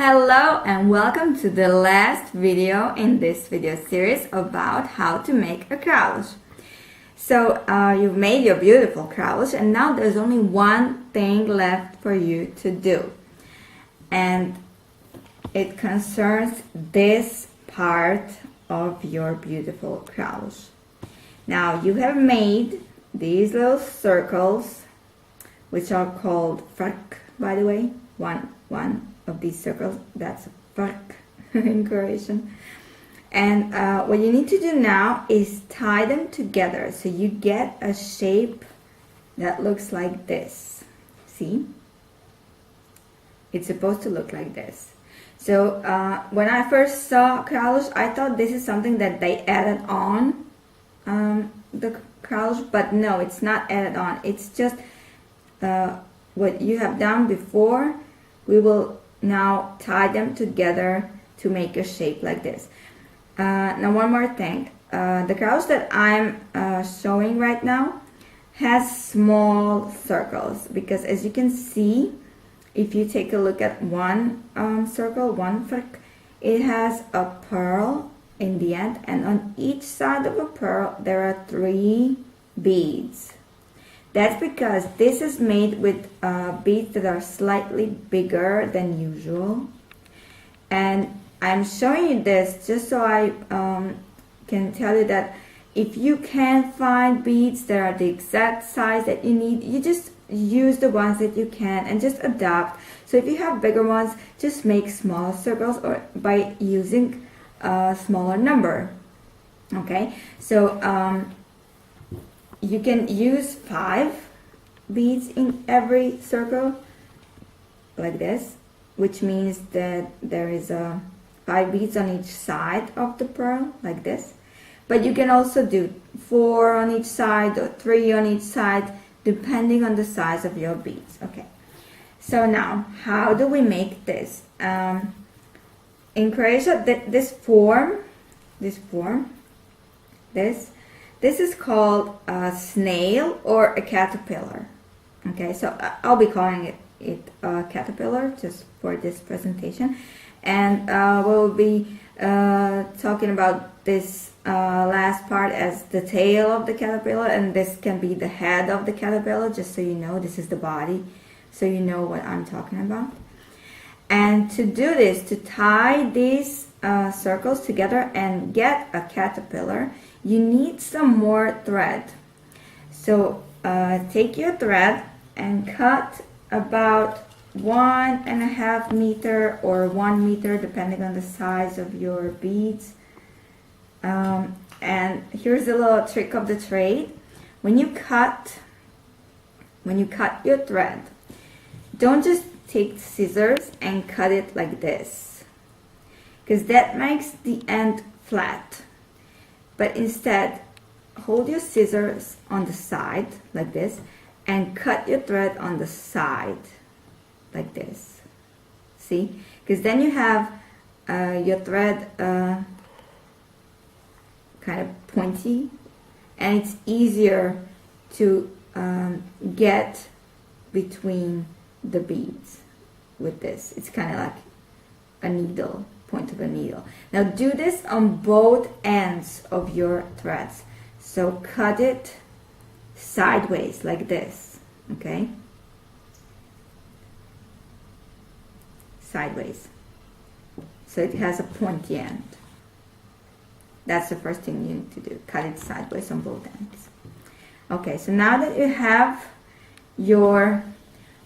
Hello and welcome to the last video in this video series about how to make a craaloosh. So you've made your beautiful craaloosh and now there's only one thing left for you to do. And it concerns this part of your beautiful craaloosh. Now you have made these little circles, which are called vrk, by the way. One of these circles, that's vrk in Croatian. And what you need to do now is tie them together so you get a shape that looks like this. See? It's supposed to look like this. So when I first saw craaloosh, I thought this is something that they added on the craaloosh, but no, it's not added on. It's just what you have done before. We will now tie them together to make a shape like this. Now one more thing, the craaloosh that I'm showing right now has small circles, because as you can see, if you take a look at one circle, one vrk, it has a pearl in the end, and on each side of a pearl there are 3 beads. That's because this is made with beads that are slightly bigger than usual. And I'm showing you this just so I can tell you that if you can't find beads that are the exact size that you need, you just use the ones that you can and just adapt. So if you have bigger ones, just make smaller circles or by using a smaller number. Okay, so you can use 5 beads in every circle like this, which means that there is 5 beads on each side of the pearl like this. But you can also do 4 on each side or 3 on each side, depending on the size of your beads. Okay, so now how do we make this? In Croatia, this is called a snail or a caterpillar. Okay, so I'll be calling it a caterpillar just for this presentation. And we'll be talking about this last part as the tail of the caterpillar, and this can be the head of the caterpillar, just so you know. This is the body, so you know what I'm talking about. And to do this, to tie these circles together and get a caterpillar, you need some more thread. So take your thread and cut about 1.5 meter or 1 meter, depending on the size of your beads. And here's a little trick of the trade. When you cut your thread, don't just take scissors and cut it like this, because that makes the end flat. But instead, hold your scissors on the side like this and cut your thread on the side like this. See? Because then you have your thread kind of pointy, and it's easier to get between the beads with this. It's kind of like a needle, point of a needle. Now do this on both ends of your threads. So cut it sideways like this, okay? Sideways. So it has a pointy end. That's the first thing you need to do. Cut it sideways on both ends. Okay, so now that you have your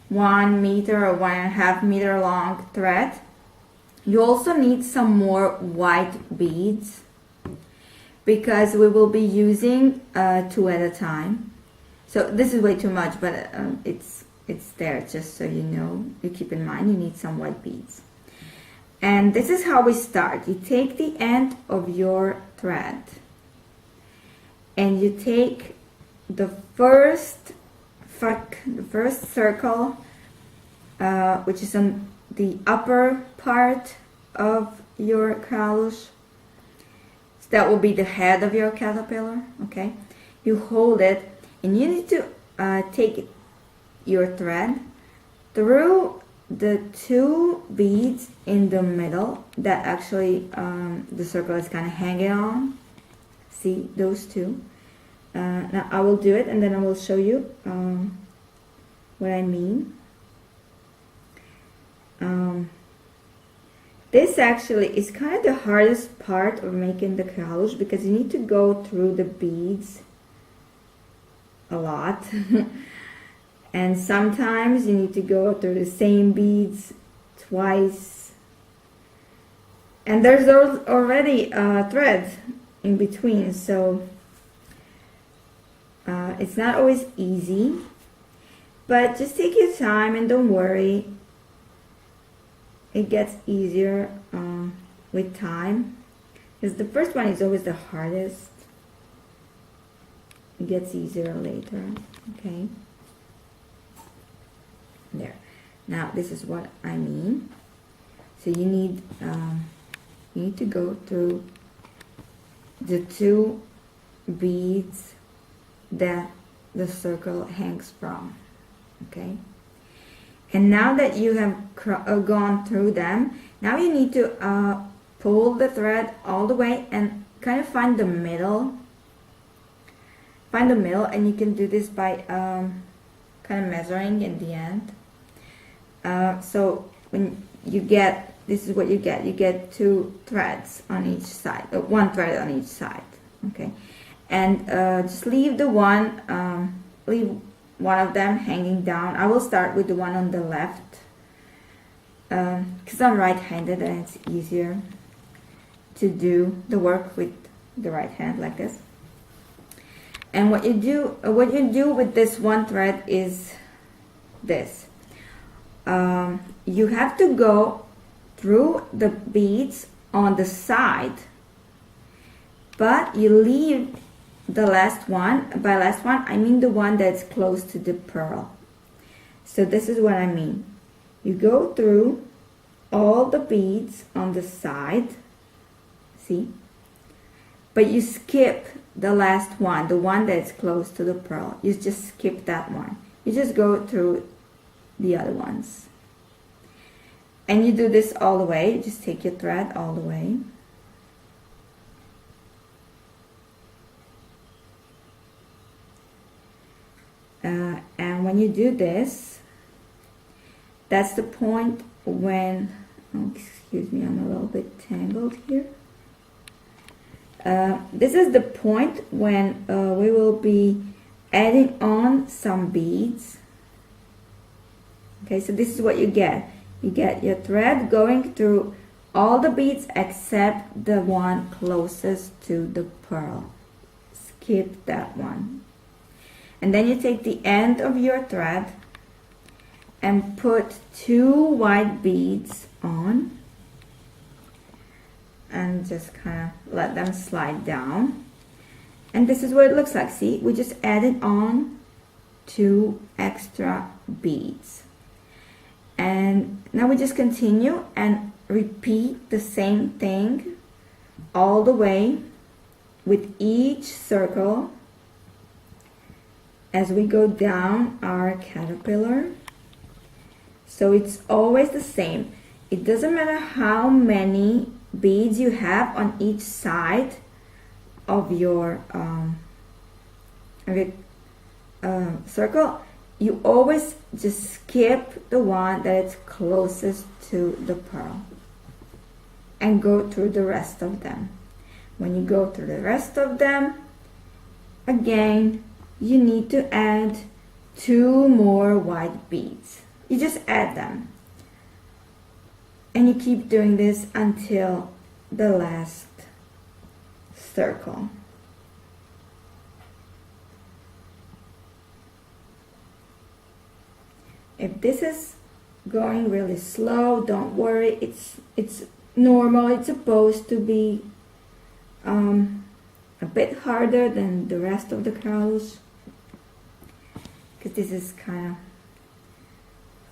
1 meter or 1.5 meter long thread, you also need some more white beads, because we will be using 2 at a time. So this is way too much, but it's there just so you know. You keep in mind you need some white beads. And this is how we start. You take the end of your thread and you take the first circle, which is on the upper part of your craaloosh. So that will be the head of your caterpillar. Okay, you hold it and you need to take your thread through the two beads in the middle that actually the circle is kind of hanging on. See those two? Now I will do it and then I will show you what I mean. This actually is kind of the hardest part of making the craaloosh because you need to go through the beads a lot. And sometimes you need to go through the same beads twice. And there's already thread in between, so it's not always easy. But just take your time and don't worry. It gets easier with time. Because the first one is always the hardest. It gets easier later. Okay. There. Now this is what I mean. So you need to go through the two beads that the circle hangs from. Okay. And now that you have gone through them, now you need to pull the thread all the way and kind of find the middle. Find the middle, and you can do this by kind of measuring in the end. So when you get, this is what you get two threads on each side, one thread on each side, okay? And just leave the one, leave one of them hanging down. I will start with the one on the left because I'm right-handed and it's easier to do the work with the right hand like this. And what you do with this one thread is this. You have to go through the beads on the side, but you leave the last one. By last one, I mean the one that's close to the pearl. So this is what I mean. You go through all the beads on the side, see? But you skip the last one, the one that's close to the pearl. You just skip that one. You just go through the other ones. And you do this all the way. You just take your thread all the way. And when you do this, that's the point when, oh, excuse me, I'm a little bit tangled here. This is the point when we will be adding on some beads. Okay, so this is what you get. You get your thread going through all the beads except the one closest to the pearl. Skip that one. And then you take the end of your thread and put two white beads on and just kind of let them slide down. And this is what it looks like. See, we just added on two extra beads. And now we just continue and repeat the same thing all the way with each circle as we go down our caterpillar. So it's always the same. It doesn't matter how many beads you have on each side of your circle. You always just skip the one that is closest to the pearl and go through the rest of them. When you go through the rest of them, again, you need to add two more white beads. You just add them. And you keep doing this until the last circle. If this is going really slow, don't worry. It's normal. It's supposed to be a bit harder than the rest of the craaloosh, because this is kind of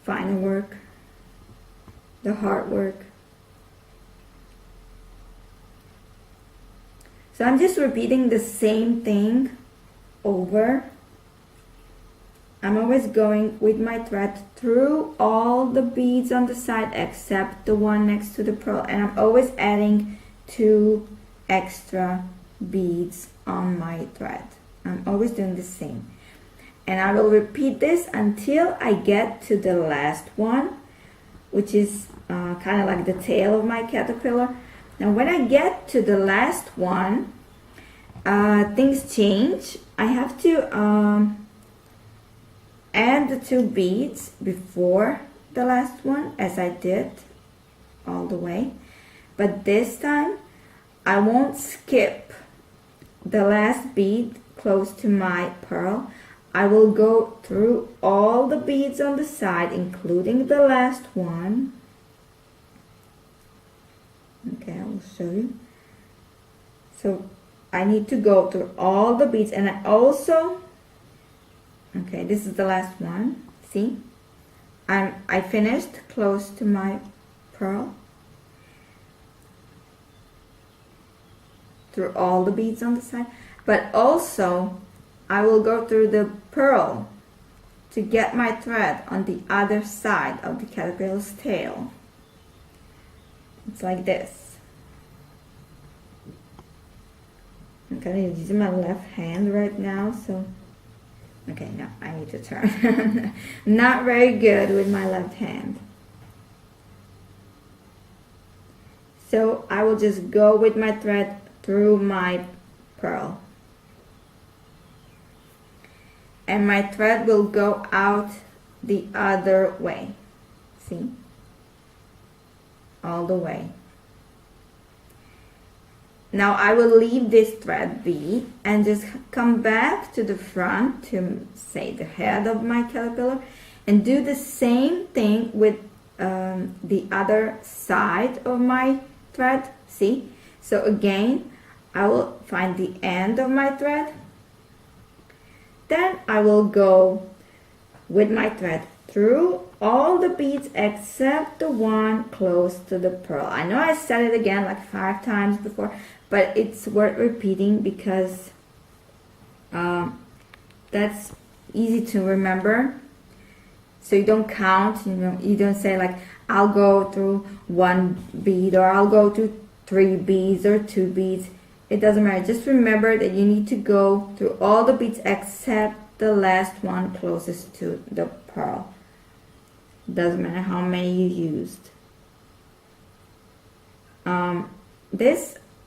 finer work, the hard work. So I'm just repeating the same thing over I'm always going with my thread through all the beads on the side except the one next to the pearl, and I'm always adding 2 extra beads on my thread. I'm always doing the same, and I will repeat this until I get to the last one, which is kind of like the tail of my caterpillar. Now when I get to the last one, things change. I have to add the 2 beads before the last one, as I did all the way, but this time I won't skip the last bead close to my pearl. I will go through all the beads on the side, including the last one. Okay, I will show you. So I need to go through all the beads, and I also, okay, this is the last one. See, I finished close to my pearl through all the beads on the side, but also I will go through the pearl to get my thread on the other side of the caterpillar's tail. It's like this. I'm kind of using my left hand right now, so okay, now I need to turn. Not very good with my left hand. So I will just go with my thread through my pearl. And my thread will go out the other way. See? All the way. Now I will leave this thread be and just come back to the front to say the head of my caterpillar and do the same thing with the other side of my thread. See? So again, I will find the end of my thread. Then I will go with my thread through all the beads except the one close to the pearl. I know I said it again like 5 times before, but it's worth repeating because that's easy to remember. So you don't count, you don't say like I'll go through 1 bead or I'll go through 3 beads or 2 beads. It doesn't matter. Just remember that you need to go through all the beads except the last one closest to the pearl. Doesn't matter how many you used.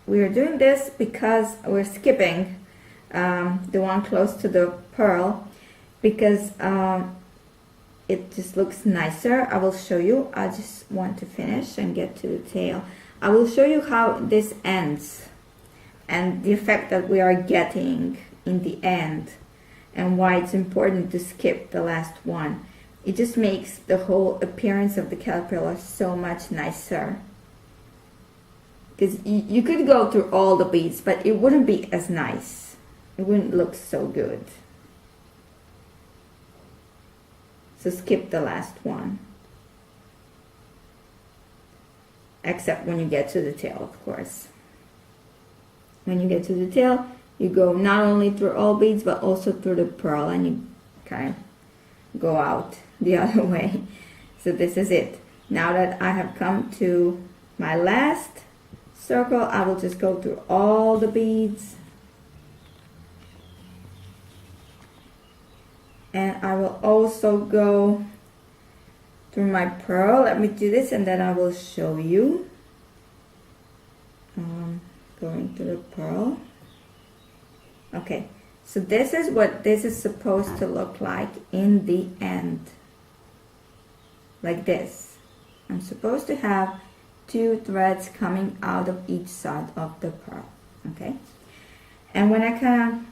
We are doing this because we're skipping the one close to the pearl because it just looks nicer. I will show you. I just want to finish and get to the tail. I will show you how this ends and the effect that we are getting in the end and why it's important to skip the last one. It just makes the whole appearance of the caterpillar so much nicer. Because you could go through all the beads, but it wouldn't be as nice. It wouldn't look so good. So skip the last one. Except when you get to the tail, of course. When you get to the tail, you go not only through all beads, but also through the pearl, and you kind of go out the other way. So this is it. Now that I have come to my last circle, I will just go through all the beads. And I will also go through my pearl. Let me do this and then I will show you. Going through the pearl. Okay, so this is what this is supposed to look like in the end. Like this. I'm supposed to have 2 threads coming out of each side of the pearl. Okay, and when I kind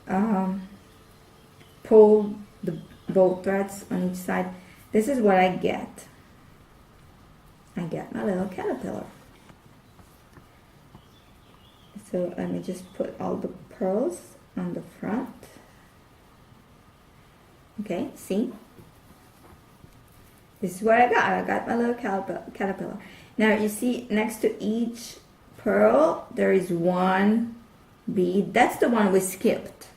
of pull both threads on each side, this is what I get. I get my little caterpillar. So let me just put all the pearls on the front. Okay, see? This is what I got. I got my little caterpillar. Now you see next to each pearl there is 1 bead. That's the one we skipped.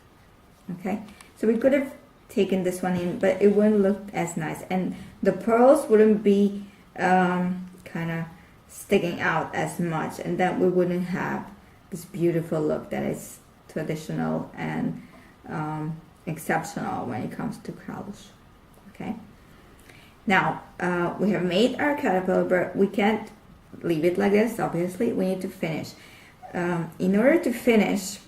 Okay, so we could have taken this one in, but it wouldn't look as nice, and the pearls wouldn't be kind of sticking out as much, and then we wouldn't have this beautiful look that is traditional and exceptional when it comes to Craaloosh. Okay, now we have made our caterpillar, but we can't leave it like this. Obviously, we need to finish. In order to finish,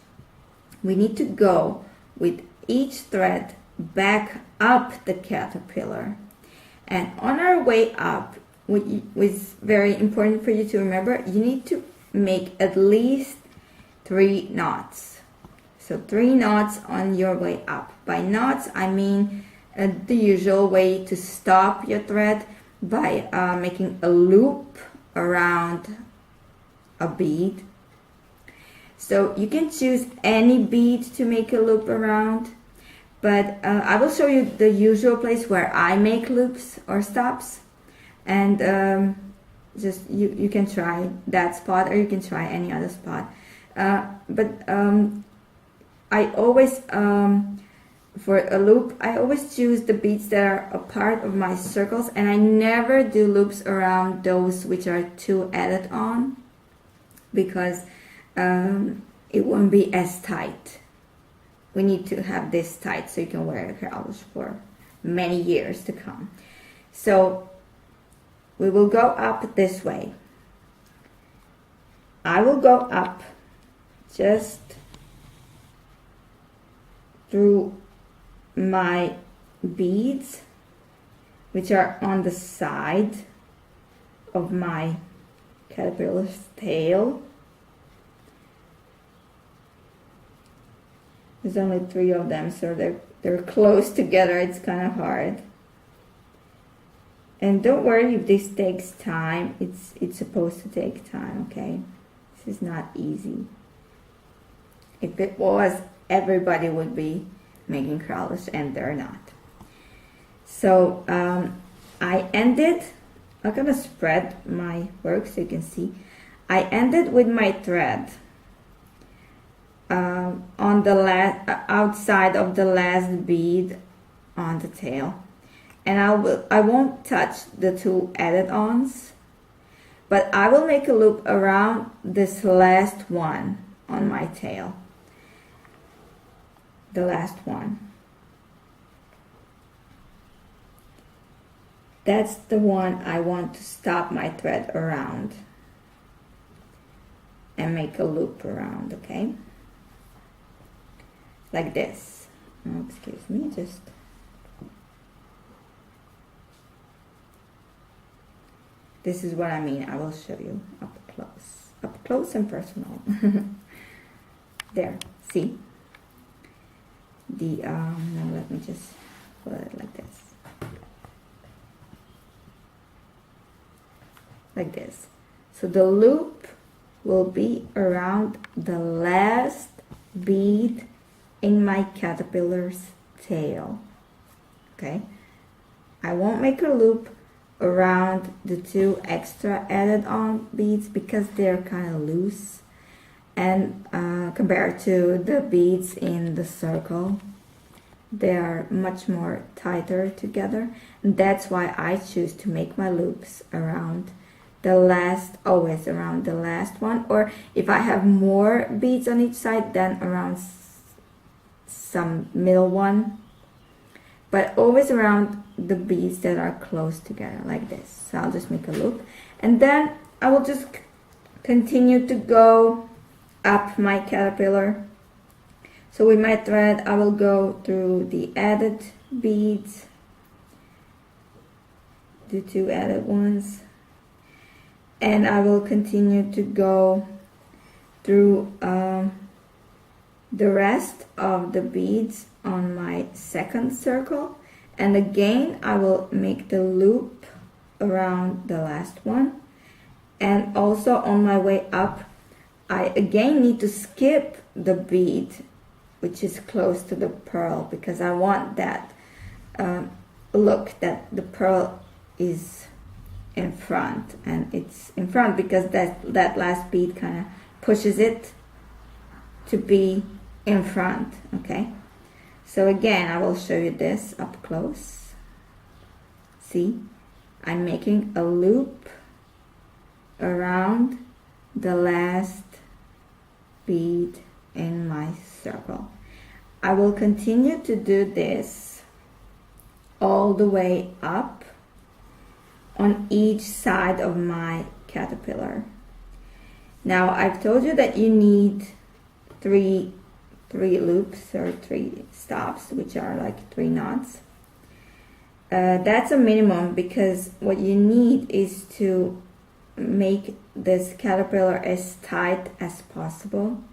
we need to go with each thread back up the caterpillar, and on our way up, which is very important for you to remember, you need to make at least 3 knots. So 3 knots on your way up. By knots, I mean the usual way to stop your thread by making a loop around a bead. So you can choose any bead to make a loop around, but I will show you the usual place where I make loops or stops, and just you can try that spot, or you can try any other spot. But I always for a loop, I always choose the beads that are a part of my circles, and I never do loops around those which are too added on, because it won't be as tight. We need to have this tight so you can wear a Craaloosh for many years to come. So we will go up this way. I will go up just through my beads, which are on the side of my caterpillar's tail. There's only 3 of them, so they're close together. It's kind of hard. And don't worry if this takes time. It's supposed to take time, okay? This is not easy. If it was, everybody would be making Craaloosh, and they're not. So I ended, I'm gonna spread my work so you can see. I ended with my thread on the outside of the last bead on the tail, and I won't touch the 2 added-ons, but I will make a loop around this last one on my tail, the last one. That's the one I want to stop my thread around and make a loop around, okay? Like this. Oh, excuse me, just this is what I mean. I will show you up close and personal. There, see? Now let me just put it like this. Like this. So the loop will be around the last bead in my caterpillar's tail. Okay? I won't make a loop around the 2 extra added on beads because they're kind of loose, and compared to the beads in the circle, they are much more tighter together, and that's why I choose to make my loops around the last, always around the last one, or if I have more beads on each side, then around some middle one, but always around the beads that are close together like this. So I'll just make a loop, and then I will just continue to go up my caterpillar. So with my thread, I will go through the added beads, the 2 added ones, and I will continue to go through the rest of the beads on my second circle, and again I will make the loop around the last one. And also on my way up, I again need to skip the bead which is close to the pearl, because I want that look that the pearl is in front, and it's in front because that last bead kind of pushes it to be in front. Okay, So again, I will show you this up close. See, I'm making a loop around the last bead in my circle. I will continue to do this all the way up on each side of my caterpillar. Now I've told you that you need three loops or 3 stops, which are like 3 knots. That's a minimum, because what you need is to make this caterpillar as tight as possible.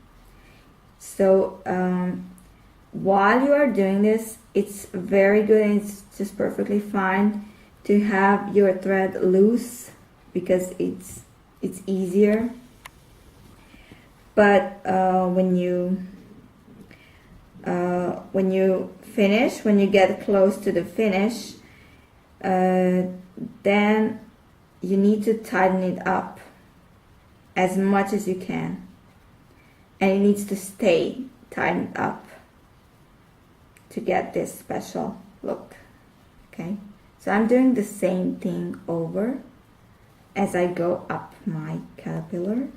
So while you are doing this, it's very good and it's just perfectly fine to have your thread loose, because it's easier. But when you finish, when you get close to the finish, then you need to tighten it up as much as you can, and it needs to stay tightened up to get this special look. Okay, so I'm doing the same thing over as I go up my caterpillar.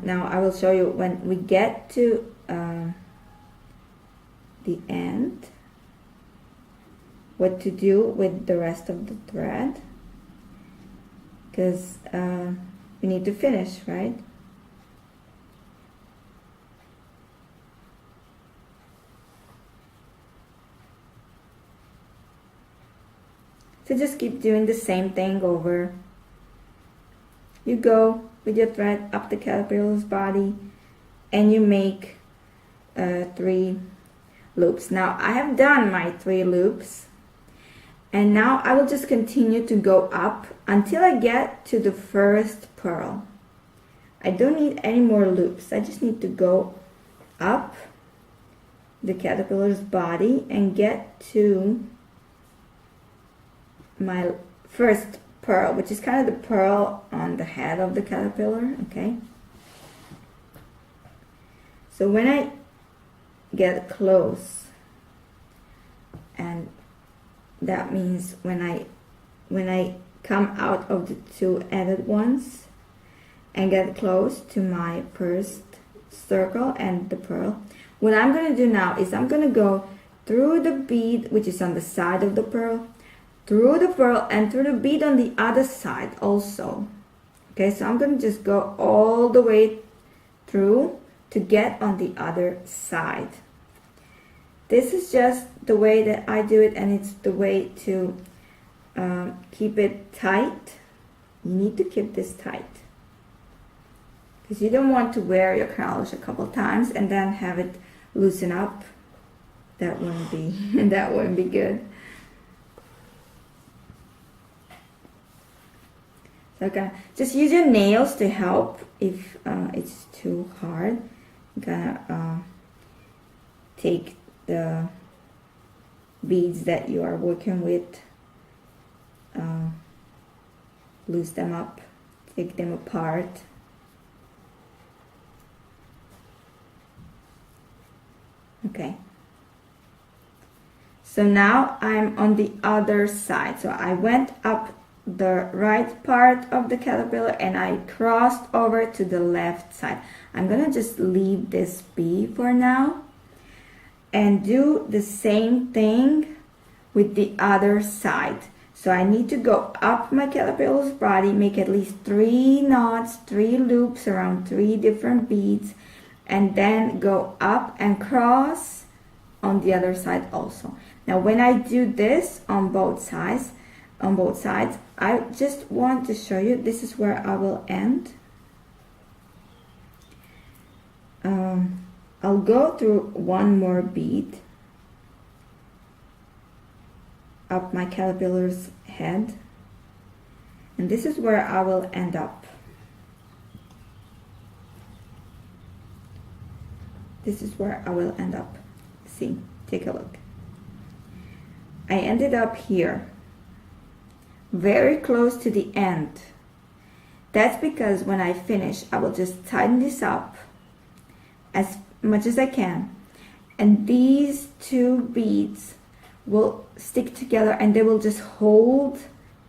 Now I will show you when we get to the end what to do with the rest of the thread, because we need to finish, right? So just keep doing the same thing over. You go with your thread up the caterpillar's body and you make 3 loops. Now I have done my 3 loops, and now I will just continue to go up until I get to the first pearl. I don't need any more loops. I just need to go up the caterpillar's body and get to my first pearl, which is kind of the pearl on the head of the caterpillar. Okay, so when I get close, and that means when I come out of the 2 added ones and get close to my first circle and the pearl, what I'm going to do now is I'm going to go through the bead which is on the side of the pearl, through the pearl, and through the bead on the other side also. Okay, so I'm going to just go all the way through to get on the other side. This is just the way that I do it, and it's the way to keep it tight. You need to keep this tight, because you don't want to wear your Craaloosh a couple times and then have it loosen up. That wouldn't be that wouldn't be good. So just use your nails to help if it's too hard. I'm gonna take the beads that you are working with, loose them up, take them apart. Okay, so now I'm on the other side. So I went up the right part of the caterpillar and I crossed over to the left side. I'm gonna just leave this be for now and do the same thing with the other side. So I need to go up my caterpillar's body, make at least 3 knots, 3 loops around 3 different beads, and then go up and cross on the other side also. Now when I do this on both sides, I just want to show you, this is where I will end. I'll go through 1 more bead up my caterpillar's head, and this is where I will end up. This is where I will end up. See, take a look. I ended up here, very close to the end. That's because when I finish, I will just tighten this up as much as I can, and these two beads will stick together and they will just hold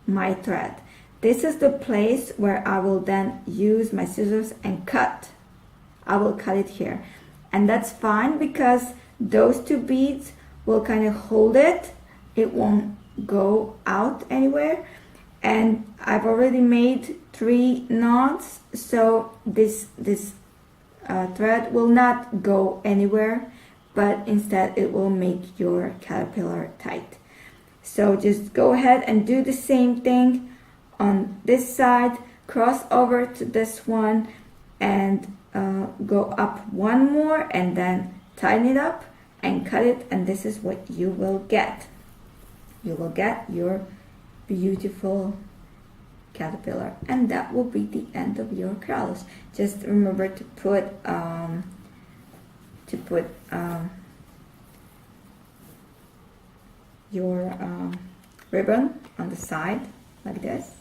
my thread. This is the place where I will then use my scissors and cut. I will cut it here, and that's fine because those two beads will kind of hold it. It won't go out anywhere, and I've already made 3 knots, so this thread will not go anywhere, but instead it will make your caterpillar tight. So just go ahead and do the same thing on this side, cross over to this one, and go up one more, and then tighten it up and cut it, and this is what you will get. You will get your beautiful caterpillar, and that will be the end of your Craaloosh. Just remember to put your ribbon on the side like this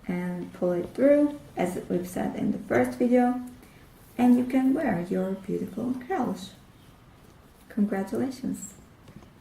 and pull it through as we've said in the first video, and you can wear your beautiful Craaloosh. Congratulations!